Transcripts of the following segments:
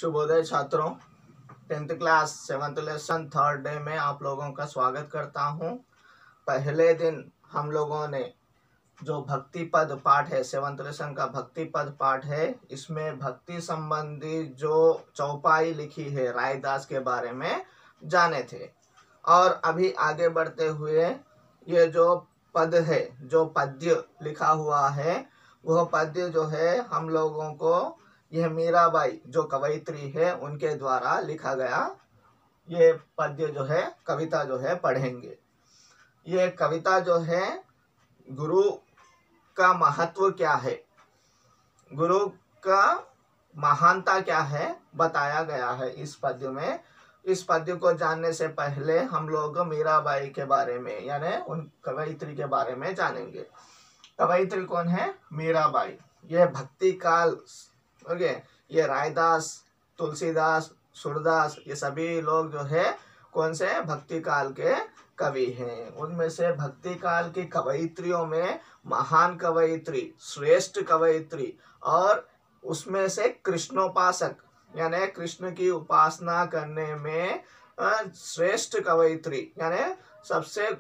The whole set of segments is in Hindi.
शुभोदय छात्रों, 10th class 7th lesson 3rd day में आप लोगों का स्वागत करता हूं। पहले दिन हम लोगों ने जो भक्ति पद पाठ है, 7th लेसन का भक्ति पद पाठ है, इसमें भक्ति संबंधी जो चौपाई लिखी है रायदास के बारे में जाने थे। और अभी आगे बढ़ते हुए ये जो पद है, जो पद्य लिखा हुआ है, वह पद्य जो है हम लोगों को यह मीराबाई जो कवयित्री है उनके द्वारा लिखा गया ये पद्य जो है, कविता जो है पढ़ेंगे। ये कविता जो है गुरु का महत्व क्या है, गुरु का महानता क्या है बताया गया है इस पद्य में। इस पद्य को जानने से पहले हम लोग मीराबाई के बारे में यानी उन कवयित्री के बारे में जानेंगे। कवयित्री कौन है? मीराबाई। ये भक्ति काल ये रायदास, तुलसीदास, सूरदास, ये सभी लोग जो है कौन से भक्ति काल के कवि हैं। उनमें से भक्ति काल की कवयित्रियों में महान कवयित्री, श्रेष्ठ कवयित्री और उसमें से कृष्णोपासक यानी कृष्ण की उपासना करने में श्रेष्ठ कवयित्री यानी सबसे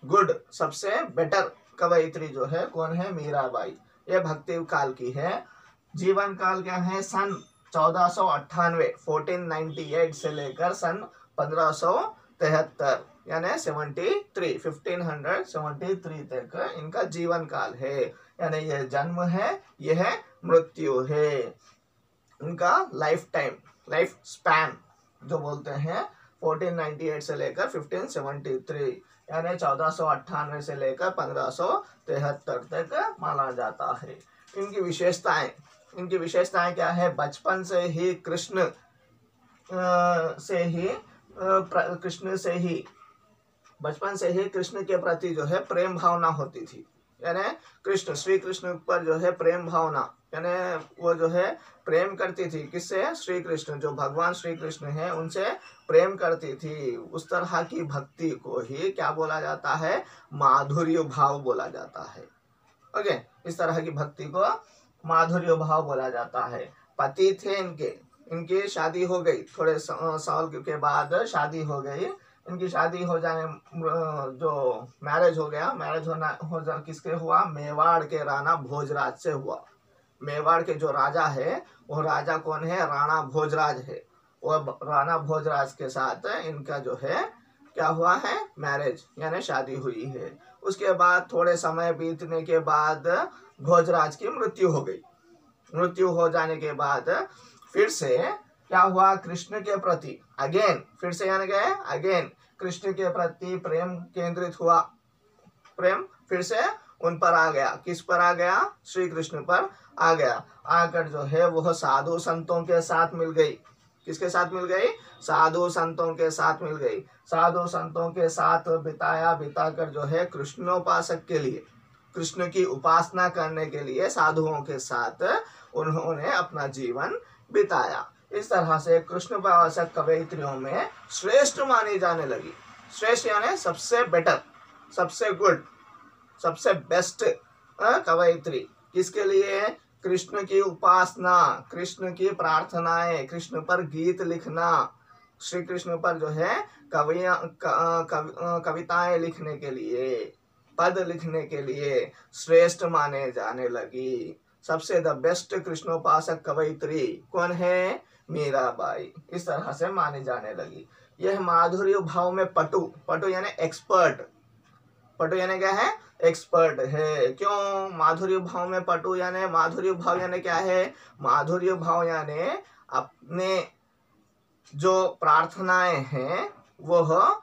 गुड, सबसे बेटर कवयित्री जो है कौन है? मीराबाई। ये भक्ति काल की है। जीवन काल क्या है? सन 1498 1498 से लेकर सन 1573 यानी 1573 तक इनका जीवन काल है। यानी यह जन्म है, यह मृत्यु है। उनका लाइफ टाइम, लाइफ स्पैन जो बोलते हैं 1498 से लेकर 1573 यानी 1498 से लेकर 1573 तक माना जाता है। इनकी विशेषताएं क्या है? बचपन से ही कृष्ण के प्रति जो है प्रेम भावना होती थी। यानी श्री कृष्ण पर जो है प्रेम भावना, यानी वो जो है प्रेम करती थी। किससे? श्री कृष्ण, जो भगवान श्री कृष्ण है उनसे प्रेम करती थी। उस तरह की भक्ति को ही क्या बोला जाता है? माधुर्य भाव बोला जाता है। ओके, इस तरह की भक्ति को माधुर्य भाव बोला जाता है। पति थे इनकी शादी हो गई, थोड़े साल के बाद शादी हो गई। इनकी शादी हो जाने जो मैरिज हो गया, किसके हुआ? मेवाड़ के राणा भोजराज से हुआ। मेवाड़ के जो राजा है वो राजा कौन है? राणा भोजराज है। वो राणा भोजराज के साथ इनका जो है क्या हुआ है? मैरिज यानी शादी हुई है। उसके बाद थोड़े समय बीतने के बाद भोजराज की मृत्यु हो गई। मृत्यु हो जाने के बाद फिर से क्या हुआ? कृष्ण के प्रति अगेन, फिर से यानी गए अगेन कृष्ण के प्रति प्रेम केंद्रित हुआ। प्रेम फिर से उन पर आ गया। किस पर आ गया? श्री कृष्ण पर आ गया। आकर जो है वह साधु संतों के साथ मिल गई। किसके साथ मिल गई? साधु संतों के साथ मिल गई। साधु संतों के साथ बिताकर जो है कृष्णोपासक के लिए, कृष्ण की उपासना करने के लिए साधुओं के साथ उन्होंने अपना जीवन बिताया। इस तरह से कृष्णोपासक कवयित्रियों में श्रेष्ठ मानी जाने लगी। श्रेष्ठ यानी सबसे बेटर, सबसे गुड, सबसे बेस्ट कवयित्री। किसके लिए? कृष्ण की उपासना, कृष्ण की प्रार्थनाएं, कृष्ण पर गीत लिखना, श्री कृष्ण पर जो है कविताएं लिखने के लिए, पद लिखने के लिए श्रेष्ठ माने जाने लगी। सबसे द बेस्ट कृष्णोपासक कवयित्री कौन है? मीराबाई। इस तरह से मानी जाने लगी। यह माधुर्य भाव में पटु यानी एक्सपर्ट, पटु यानी क्या है? एक्सपर्ट है। क्यों माधुर्य भाव में पटु? यानी माधुर्य भाव यानी क्या है? माधुर्य भाव यानी अपने जो प्रार्थनाएं हैं वह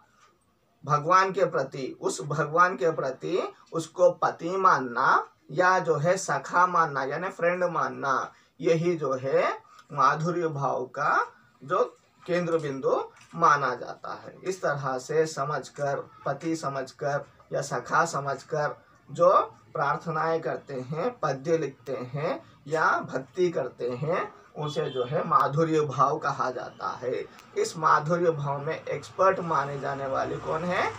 भगवान के प्रति, उस भगवान के प्रति उसको पति मानना या जो है सखा मानना यानी फ्रेंड मानना, यही जो है माधुर्य भाव का जो केंद्र बिंदु माना जाता है। इस तरह से समझकर, पति समझकर या सखा समझकर जो प्रार्थनाएं करते हैं, पद्य लिखते हैं या भक्ति करते हैं, उसे जो है माधुर्य भाव कहा जाता है। इस माधुर्य भाव में एक्सपर्ट माने जाने वाली कौन है?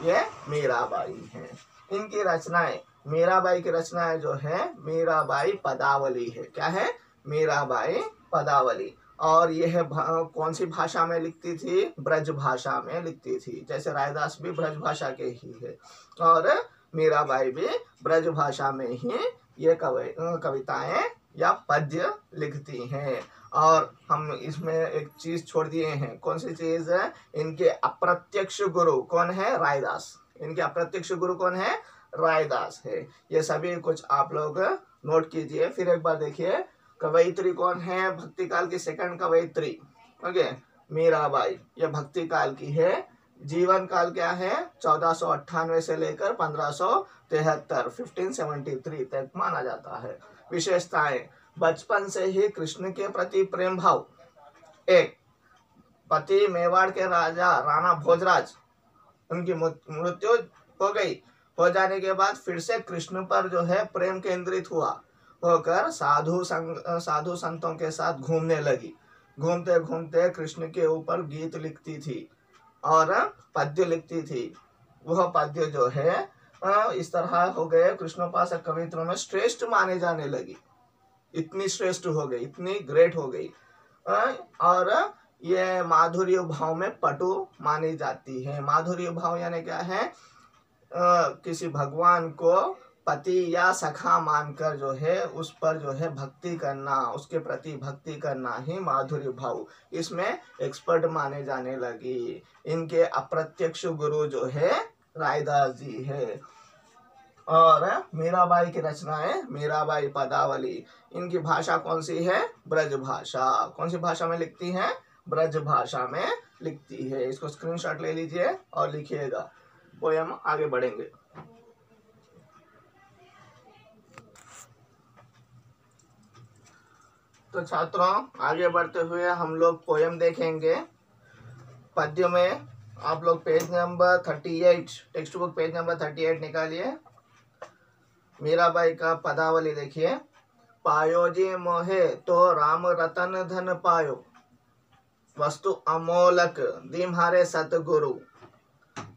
ये मीराबाई है। इनकी रचनाएं, मीराबाई की रचनाएं जो है मीराबाई पदावली है। क्या है? मीराबाई पदावली। और यह कौन सी भाषा में लिखती थी? ब्रज भाषा में लिखती थी। जैसे रायदास भी ब्रज भाषा के ही है और मीराबाई भी ब्रज भाषा में ही ये कविताएं या पद्य लिखती हैं। और हम इसमें एक चीज छोड़ दिए हैं। कौन सी चीज है? इनके अप्रत्यक्ष गुरु कौन है? रायदास। इनके अप्रत्यक्ष गुरु कौन है? रायदास है। ये सभी कुछ आप लोग नोट कीजिए। फिर एक बार देखिए, कवयित्री कौन है? भक्ति काल की सेकंड कवयित्री ओके, मीराबाई। ये भक्ति काल की है। जीवन काल क्या है? 1498 से लेकर 1573 1573 तक माना जाता है। विशेषताएं, बचपन से ही कृष्ण के प्रति प्रेम भाव। एक, पति मेवाड़ के राजा राणा भोजराज, उनकी मृत्यु हो गई। हो जाने के बाद फिर से कृष्ण पर जो है प्रेम केंद्रित होकर साधु संतों के साथ घूमने लगी। घूमते घूमते कृष्ण के ऊपर गीत लिखती थी और पद्य लिखती थी। वह पद्य जो है इस तरह हो गए कृष्णोपासक कवित्रों में श्रेष्ठ माने जाने लगी। इतनी श्रेष्ठ हो गई, इतनी ग्रेट हो गई। और ये माधुर्य भाव में पटु मानी जाती है। माधुर्य भाव यानी क्या है? किसी भगवान को पति या सखा मानकर जो है उस पर जो है भक्ति करना, उसके प्रति भक्ति करना ही माधुर्य भाव। इसमें एक्सपर्ट माने जाने लगी। इनके अप्रत्यक्ष गुरु जो है रायदास जी है। और मीराबाई की रचनाएं, मीराबाई पदावली। इनकी भाषा कौन सी है? ब्रज भाषा। कौन सी भाषा में लिखती हैं? ब्रज भाषा में लिखती है। इसको स्क्रीनशॉट ले लीजिए और लिखिएगा। पोयम आगे बढ़ेंगे। तो छात्रों, आगे बढ़ते हुए हम लोग पोयम देखेंगे। पद्य में आप लोग page number 38, text book page number 38 निकालिए। मीराबाई का पदावली देखिए। पायो जी मोहे तो राम रतन धन पायो, वस्तु अमोलक दीम्हारे सतगुरु,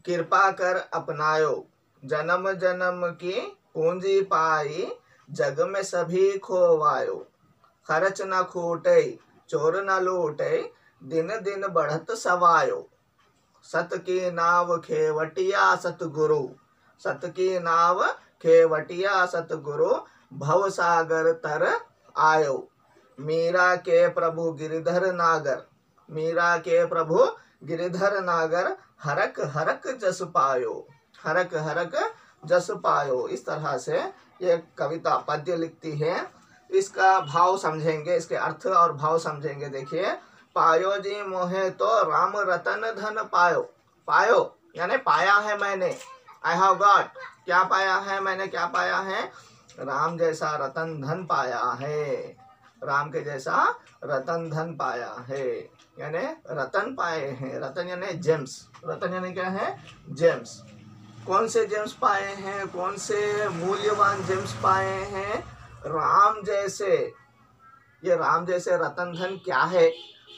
कृपा कर अपनायो, जन्म जन्म की पूंजी पाई, जग में सभी खोवायो, खर्च न खूटे चोर न लूटे, दिन दिन बढ़त सवायो, सत की नाव खेवटिया सतगुरु, सत की नाव खेवटिया सतगुरु, भव सागर तर आयो, मीरा के प्रभु गिरिधर नागर, मीरा के प्रभु गिरिधर नागर, हरक हरक जस पायो, हरक हरक जस पायो। इस तरह से ये कविता पद्य लिखती है। इसका भाव समझेंगे, इसके अर्थ और भाव समझेंगे। देखिए, पायो जी मोहे तो राम रतन धन पायो। पायो यानी पाया है मैंने, आई हैव गॉट। क्या पाया है मैंने? क्या पाया है? राम जैसा रतन धन पाया है। राम के जैसा रतन धन पाया है, यानी रतन पाए हैं। रतन यानी जेम्स। रतन यानी क्या है? जेम्स। कौन से जेम्स पाए हैं? कौन से मूल्यवान जेम्स पाए हैं? राम जैसे, ये राम जैसे रतन धन क्या है?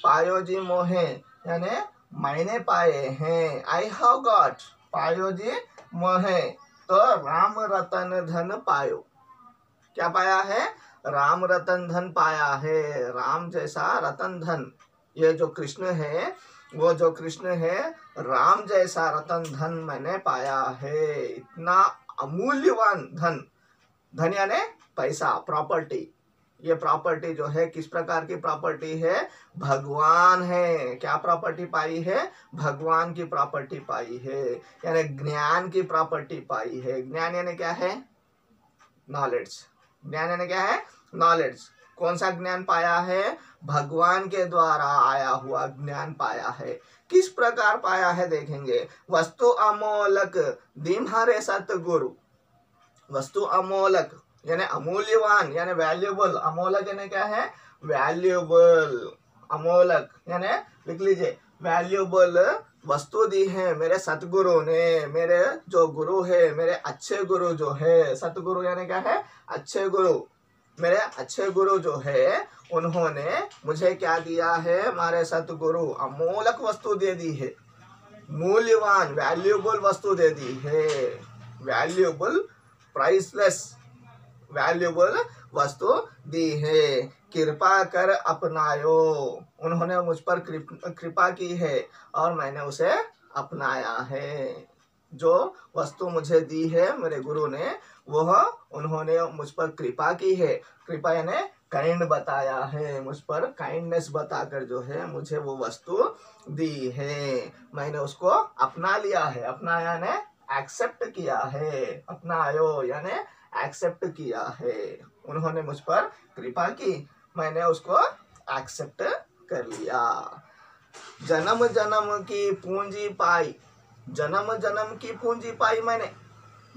पायो जी मोहे यानी मैंने पाए हैं, आई हैव गॉट। पायो जी मोहे तो राम रतन धन पायो। क्या पाया है? राम रतन धन पाया है। राम जैसा रतन धन, ये जो कृष्ण है, वो जो कृष्ण है, राम जैसा रतन धन मैंने पाया है। इतना अमूल्यवान धन, धन यानी पैसा, प्रॉपर्टी। ये प्रॉपर्टी जो है किस प्रकार की प्रॉपर्टी है? भगवान है। क्या प्रॉपर्टी पाई है? भगवान की प्रॉपर्टी पाई है, यानी ज्ञान की प्रॉपर्टी पाई है। ज्ञान यानी क्या है? नॉलेज। ज्ञान यानी क्या है? नॉलेज। कौन सा ज्ञान पाया है? भगवान के द्वारा आया हुआ ज्ञान पाया है। किस प्रकार पाया है देखेंगे। वस्तु अमोलक दीम्हारे सतगुरु। वस्तु अमोलक यानी अमूल्यवान, यानी वैल्यूबल। अमोलक यानी क्या है? वैल्यूबल। अमोलक यानी लिख लीजिए, वैल्यूबल वस्तु दी है मेरे सतगुरु ने। मेरे जो गुरु है, मेरे अच्छे गुरु जो है, सतगुरु यानी क्या है? अच्छे गुरु। मेरे अच्छे गुरु जो है, उन्होंने मुझे क्या दिया है? हमारे सतगुरु अमोलक वस्तु दे दी है, मूल्यवान वैल्यूबल वस्तु दे दी है। वैल्यूबल, प्राइसलेस वैल्यूबल वस्तु दी है। कृपा कर अपनायो, उन्होंने मुझ पर कृपा की है और मैंने उसे अपनाया है। जो वस्तु मुझे दी है मेरे गुरु ने, वह उन्होंने मुझ पर कृपा की है। कृपा यानी काइंड बताया है, मुझ पर काइंडनेस बताकर जो है मुझे वो वस्तु दी है, मैंने उसको अपना लिया है। अपनाया यानी एक्सेप्ट किया है, अपनायो यानी एक्सेप्ट किया है। उन्होंने मुझ पर कृपा की, मैंने उसको एक्सेप्ट कर लिया। जन्म जन्म की पूंजी पाई, जन्म जन्म की पूंजी पाई मैंने,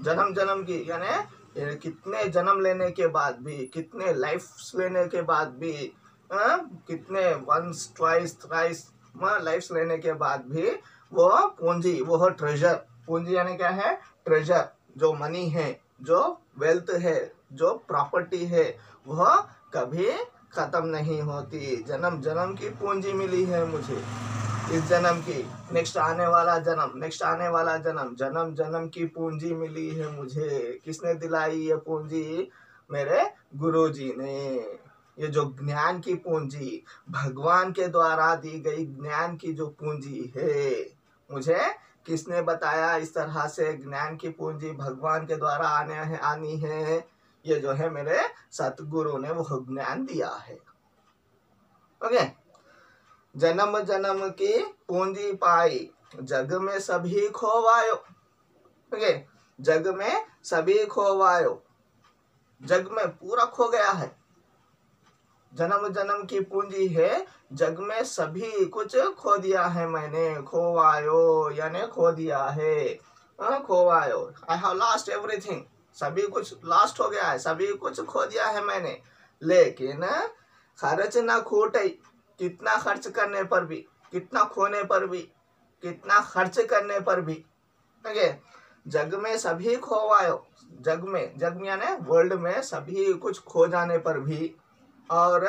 जन्म जन्म की यानी कितने जन्म लेने के बाद भी, कितने लाइफ्स लेने के बाद भी, कितने वंस ट्वाइस थ्राइस लाइफ्स लेने के बाद भी वो पूंजी, वो ट्रेजर, पूंजी यानी क्या है, ट्रेजर, जो मनी है, जो वेल्थ है, जो प्रॉपर्टी है, वह कभी खत्म नहीं होती। जन्म जन्म की पूंजी मिली है मुझे, इस जन्म की, नेक्स्ट आने वाला जन्म, नेक्स्ट आने वाला जन्म, जन्म जन्म की पूंजी मिली है मुझे। किसने दिलाई ये पूंजी? मेरे गुरुजी ने। ये जो ज्ञान की पूंजी, भगवान के द्वारा दी गई ज्ञान की जो पूंजी है, मुझे किसने बताया इस तरह से ज्ञान की पूंजी भगवान के द्वारा आनी है? ये जो है मेरे सतगुरु ने वो ज्ञान दिया है। ओके, जन्म जन्म की पूंजी पाई, जग में सभी खोवायो। ओके, जग में सभी खोवायो, जग में पूरा खो गया है। जन्म जन्म की पूंजी है, जग में सभी कुछ खो दिया है मैंने। खोवायो यानी खो दिया है, खोवायो, आई हैव लॉस्ट एवरीथिंग, सभी कुछ लॉस्ट हो गया है, सभी कुछ खो दिया है मैंने। लेकिन खर्च ना खूटे, कितना खर्च करने पर भी, कितना खोने पर भी, कितना खर्च करने पर भी। ओके, जग में सभी खोवायो, जग में, जग में यानी वर्ल्ड में सभी कुछ खो जाने पर भी, और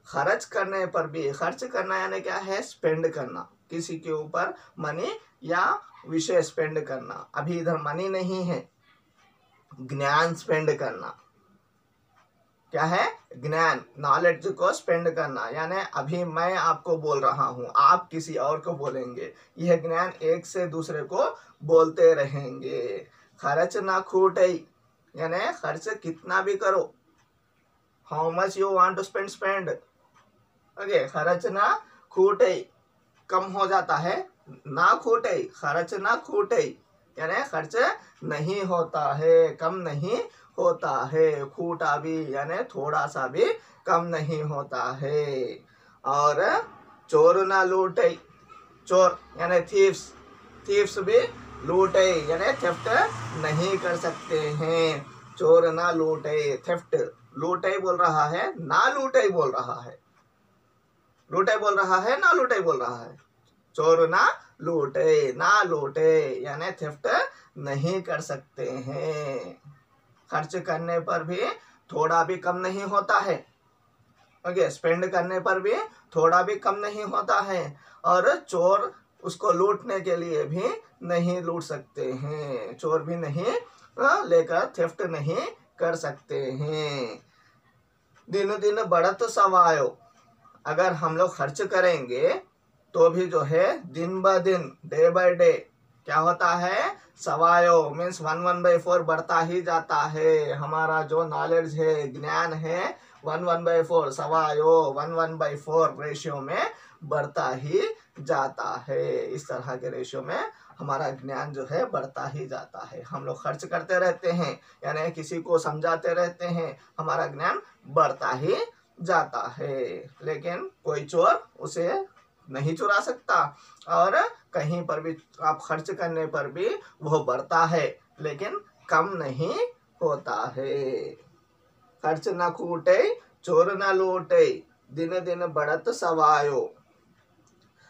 खर्च करने पर भी, खर्च करना यानी क्या है, स्पेंड करना, किसी के ऊपर मनी या विषय स्पेंड करना। अभी इधर मनी नहीं है, ज्ञान स्पेंड करना। क्या है? ज्ञान, नॉलेज को स्पेंड करना, यानी अभी मैं आपको बोल रहा हूँ, आप किसी और को बोलेंगे, यह ज्ञान एक से दूसरे को बोलते रहेंगे। खर्च ना खूटे यानी खर्च कितना भी करो, how much you want to spend. Okay, खर्च ना खूटे, कम हो जाता है, ना खूटे, खर्च ना खूटे यानी खर्च नहीं होता है, कम नहीं होता है। खूटा भी यानी थोड़ा सा भी कम नहीं होता है। और चोर ना लूटे, चोर यानी थीव्स, थीव्स भी लूटे यानी थेफ्ट नहीं कर सकते हैं। चोर ना लूटे, थेफ्ट, लूटे बोल रहा है ना लूटे बोल रहा है, लूटे बोल रहा है ना लूटे बोल रहा है। चोर ना लूटे, ना लूटे यानी थेफ्ट नहीं कर सकते हैं। खर्च करने पर भी थोड़ा भी कम नहीं होता है। ओके, स्पेंड करने पर भी थोड़ा भी कम नहीं होता है। और चोर उसको लूटने के लिए भी नहीं लूट सकते हैं, चोर भी नहीं लेकर थेफ्ट नहीं कर सकते हैं। दिन दिन बढ़त सवायो, अगर हम लोग खर्च करेंगे तो भी जो है दिन ब दिन, डे बाय डे क्या होता है, सवायो मीन्स 1/4 बढ़ता ही जाता है। हमारा जो नॉलेज है, ज्ञान है, 1/4 सवायो 1/4 रेशियो में बढ़ता ही जाता है। इस तरह के रेशियो में हमारा ज्ञान जो है बढ़ता ही जाता है। हम लोग खर्च करते रहते हैं यानी किसी को समझाते रहते हैं, हमारा ज्ञान बढ़ता ही जाता है। लेकिन कोई चोर उसे नहीं चुरा सकता, और कहीं पर भी आप खर्च करने पर भी वो बढ़ता है लेकिन कम नहीं होता है। खर्च न खूटे, चोर न लूटे, दिन दिन बढ़त सवायो।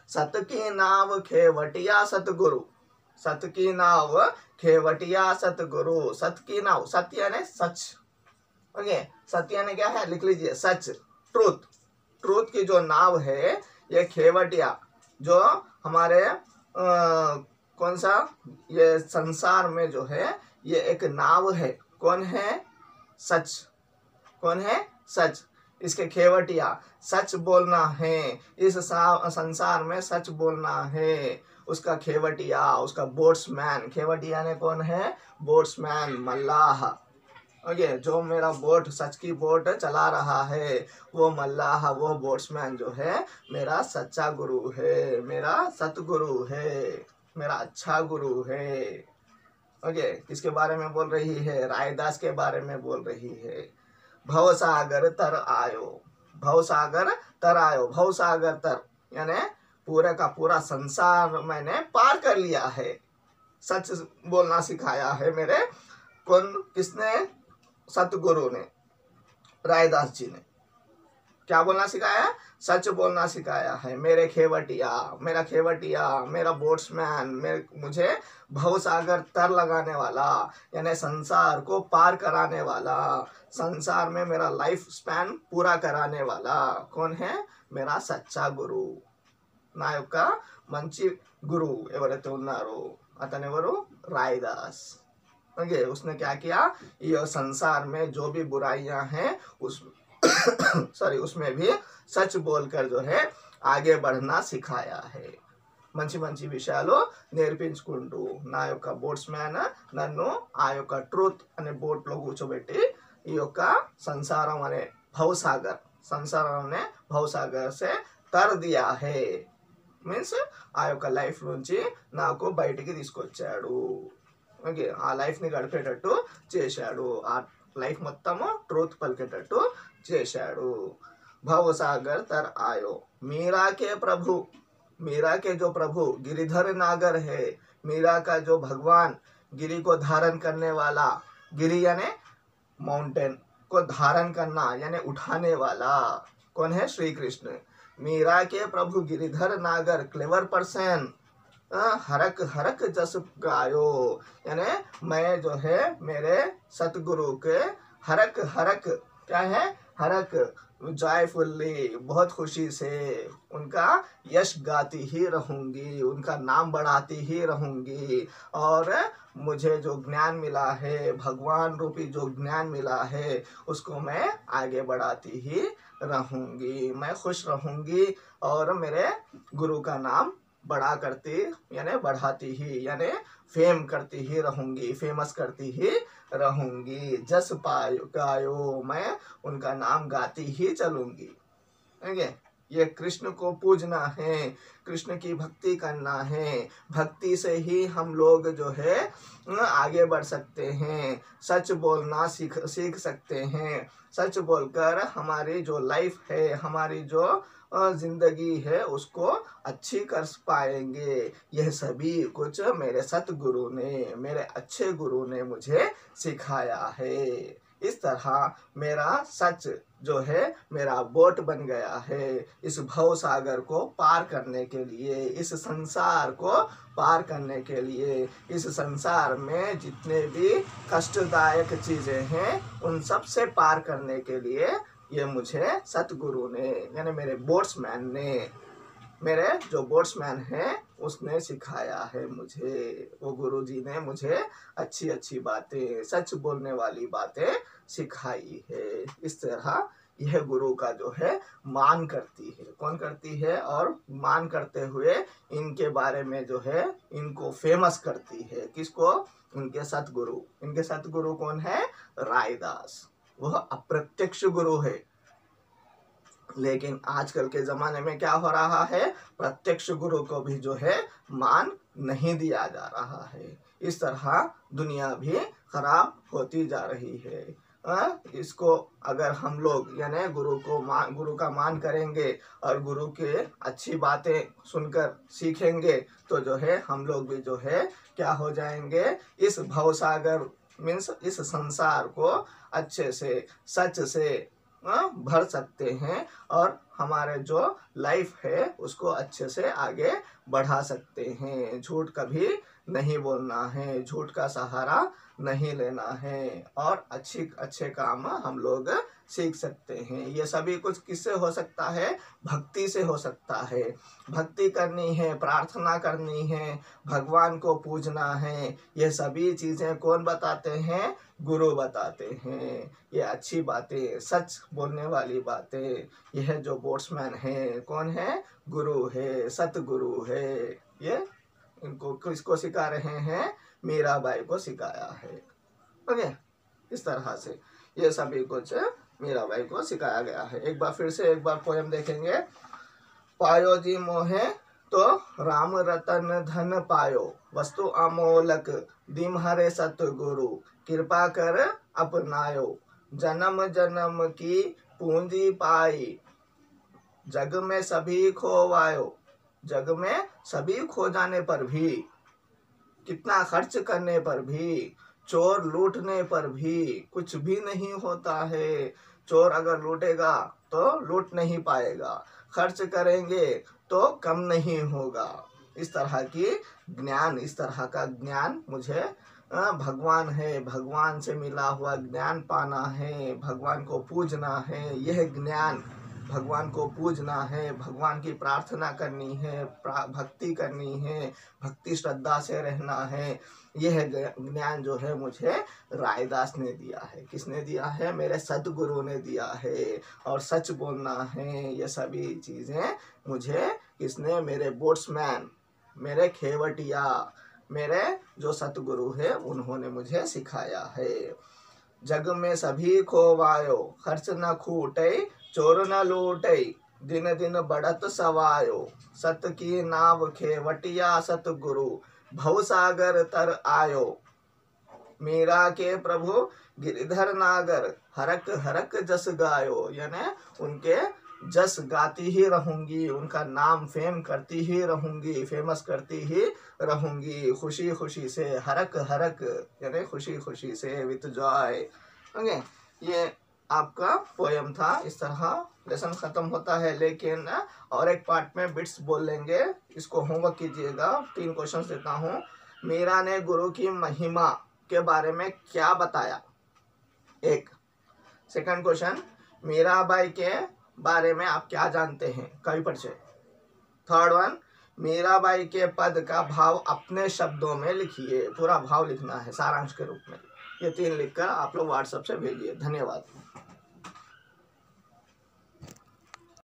सत की नाव खेवटिया सतगुरु, सत की नाव खेवटिया सतगुरु। सत की नाव, सत्य यानी सच। ओके, सत्य यानी क्या है, लिख लीजिए, सच, ट्रूथ। ट्रूथ की जो नाव है, ये खेवटिया, जो हमारे कौन सा, ये संसार में जो है ये एक नाव है। कौन है? सच। कौन है? सच। इसके खेवटिया सच बोलना है, इस संसार में सच बोलना है। उसका खेवटिया, उसका बोट्समैन, खेवटिया ने कौन है? बोट्समैन, मल्लाह। ओके, जो मेरा बोट, सच की बोट चला रहा है, वो मल्लाह, वो बोट्समैन जो है मेरा सच्चा गुरु है, मेरा सतगुरु है, मेरा अच्छा गुरु है। ओके, किसके बारे में बोल रही है? रायदास के बारे में बोल रही है। भवसागर तर आयो, भवसागर तर आयो, भवसागर तर यानी पूरे का पूरा संसार मैंने पार कर लिया है। सच बोलना सिखाया है मेरे कौन, किसने? सतगुरु ने, रायदास जी ने। क्या बोलना सिखाया? सच बोलना सिखाया है। मेरे खेवटिया, मेरा खेवटिया, मेरा बोट्समैन, मुझे भवसागर तर लगाने वाला, यानी संसार को पार कराने वाला, संसार में मेरा लाइफ स्पैन पूरा कराने वाला कौन है? मेरा सच्चा गुरु। నా యొక్క మంచి गुरु ఎవరైతే ఉన్నారో అతను ఎవరు? रायदास। ओके, उसने क्या किया? ये संसार में जो भी बुराइयां हैं उस सॉरी उसमें भी सच बोलकर जो है आगे बढ़ना सिखाया है। మంచి మంచి విషయాలు నేర్పించుకుంటూ నా యొక్క బోట్స్మ్యాన్ నన్ను ఆ యొక్క ట్రూత్ అనే బోట్లో కూర్చోబెట్టి ఈ యొక్క సంసారం అనే భవసాగర్, సంసారం అనే భవసాగర్ సే తర్ దియా హే, మీన్స్ ఆ యొక్క లైఫ్ నుంచి నాకు బయటికి తీసుకొచ్చాడు। ఓకే, ఆ లైఫ్ని గడిపేటట్టు చేశాడు, ఆ లైఫ్ మొత్తము ట్రూత్ పలికేటట్టు చేశాడు। భవసాగర్ तर आयो, मीरा के प्रभु, मीरा के जो प्रभु गिरिधर नागर है, मीरा का जो भगवान गिरी को धारण करने वाला, गिरी यानी माउंटेन को धारण करना यानी उठाने वाला कौन है? श्री कृष्ण। मीरा के प्रभु गिरिधर नागर, क्लेवर पर्सन, हरक हरक जस गायो, यानी मैं जो है मेरे सतगुरु के हरक हरक, क्या है? हरक, जॉयफुल्ली, बहुत खुशी से उनका यश गाती ही रहूंगी, उनका नाम बढ़ाती ही रहूंगी। और मुझे जो ज्ञान मिला है, भगवान रूपी जो ज्ञान मिला है, उसको मैं आगे बढ़ाती ही रहूंगी, मैं खुश रहूंगी और मेरे गुरु का नाम बड़ा करती यानी बढ़ाती ही यानी फेम करती ही रहूंगी, फेमस करती ही रहूंगी। जस पायो गायो, मैं उनका नाम गाती ही चलूंगी। ठीक है, ये कृष्ण को पूजना है, कृष्ण की भक्ति करना है। भक्ति से ही हम लोग जो है आगे बढ़ सकते हैं, सच बोलना सीख सकते हैं। सच बोलकर हमारी जो लाइफ है, हमारी जो जिंदगी है उसको अच्छी कर पाएंगे। यह सभी कुछ मेरे सतगुरु ने, मेरे अच्छे गुरु ने मुझे सिखाया है। इस तरह मेरा सच जो है मेरा बोट बन गया है, इस भव सागर को पार करने के लिए, इस संसार को पार करने के लिए, इस संसार में जितने भी कष्टदायक चीजें हैं उन सब से पार करने के लिए ये मुझे सतगुरु ने यानी मेरे बोट्समैन ने, मेरे जो बोट्समैन है उसने सिखाया है मुझे। वो गुरुजी ने मुझे अच्छी अच्छी बातें, सच बोलने वाली बातें सिखाई है। इस तरह यह गुरु का जो है मान करती है। कौन करती है? और मान करते हुए इनके बारे में जो है इनको फेमस करती है। किसको? उनके सतगुरु। इनके सतगुरु कौन है? रायदास। वह अप्रत्यक्ष गुरु है। लेकिन आजकल के जमाने में क्या हो रहा है? प्रत्यक्ष गुरु को भी जो है मान नहीं दिया जा रहा है। इस तरह दुनिया भी खराब होती जा रही है। इसको अगर हम लोग यानी गुरु का मान करेंगे और गुरु के अच्छी बातें सुनकर सीखेंगे तो जो है हम लोग भी जो है क्या हो जाएंगे? इस भवसागर मीन्स इस संसार को अच्छे से सच से भर सकते हैं और हमारे जो लाइफ है उसको अच्छे से आगे बढ़ा सकते हैं। झूठ कभी नहीं बोलना है, झूठ का सहारा नहीं लेना है और अच्छे काम हम लोग सीख सकते हैं। ये सभी कुछ किससे हो सकता है? भक्ति से हो सकता है। भक्ति करनी है, प्रार्थना करनी है, भगवान को पूजना है, ये सभी चीज़ें कौन बताते हैं? गुरु बताते हैं। ये अच्छी बातें, सच बोलने वाली बातें, यह जो बोट्समैन है कौन है? गुरु है, सतगुरु है। ये इनको किसको सिखा रहे हैं? मीराबाई को सिखाया है। ओके, इस तरह से ये सभी कुछ मीराबाई को सिखाया गया है। एक बार फिर से एक बार पोयम देखेंगे। पायो जी मोहे तो राम रतन धन पायो, वस्तु अमोलक दीम हरे सतगुरु, कृपा कर अपनायो, जन्म जन्म की पूंजी पाई, जग में सभी खोवायो। जग में सभी खो जाने पर भी, कितना खर्च करने पर भी, चोर लूटने पर भी कुछ भी नहीं होता है। चोर अगर लूटेगा तो लूट नहीं पाएगा, खर्च करेंगे तो कम नहीं होगा। इस तरह की ज्ञान, इस तरह का ज्ञान मुझे भगवान है, भगवान से मिला हुआ ज्ञान पाना है, भगवान को पूजना है। यह ज्ञान, भगवान को पूजना है, भगवान की प्रार्थना करनी है, भक्ति करनी है, भक्ति श्रद्धा से रहना है। यह ज्ञान जो है मुझे रायदास ने दिया है। किसने दिया है? मेरे सतगुरु ने दिया है। और सच बोलना है, ये सभी चीज़ें मुझे किसने? मेरे बोट्समैन, मेरे खेवटिया, मेरे जो सतगुरु है उन्होंने मुझे सिखाया है। जग में सभी खोवायो, खर्च न खूटे, चोर न लूटे, दिन दिन बढ़त सवायो, सत की नाव खेवटिया सतगुरु, भवसागर तर आयो, मीरा के प्रभु गिरिधर नागर, हरक हरक जस गायो। यानी उनके जस गाती ही रहूंगी, उनका नाम फेम करती ही रहूंगी, फेमस करती ही रहूंगी, खुशी खुशी से, हरक हरक यानी खुशी खुशी से, विथ जॉय। ओके, ये आपका पोयम था। इस तरह लेसन खत्म होता है, लेकिन और एक पार्ट में बिट्स बोल लेंगे, इसको होमवर्क कीजिएगा। 3 क्वेश्चंस देता हूँ। मीरा ने गुरु की महिमा के बारे में क्या बताया? एक। सेकंड क्वेश्चन, मीराबाई के बारे में आप क्या जानते हैं? कवि परिचय। थर्ड वन, मीराबाई के पद का भाव अपने शब्दों में लिखिए। पूरा भाव लिखना है सारांश के रूप में। ये 3 लिखकर आप लोग व्हाट्सएप से भेजिए। धन्यवाद।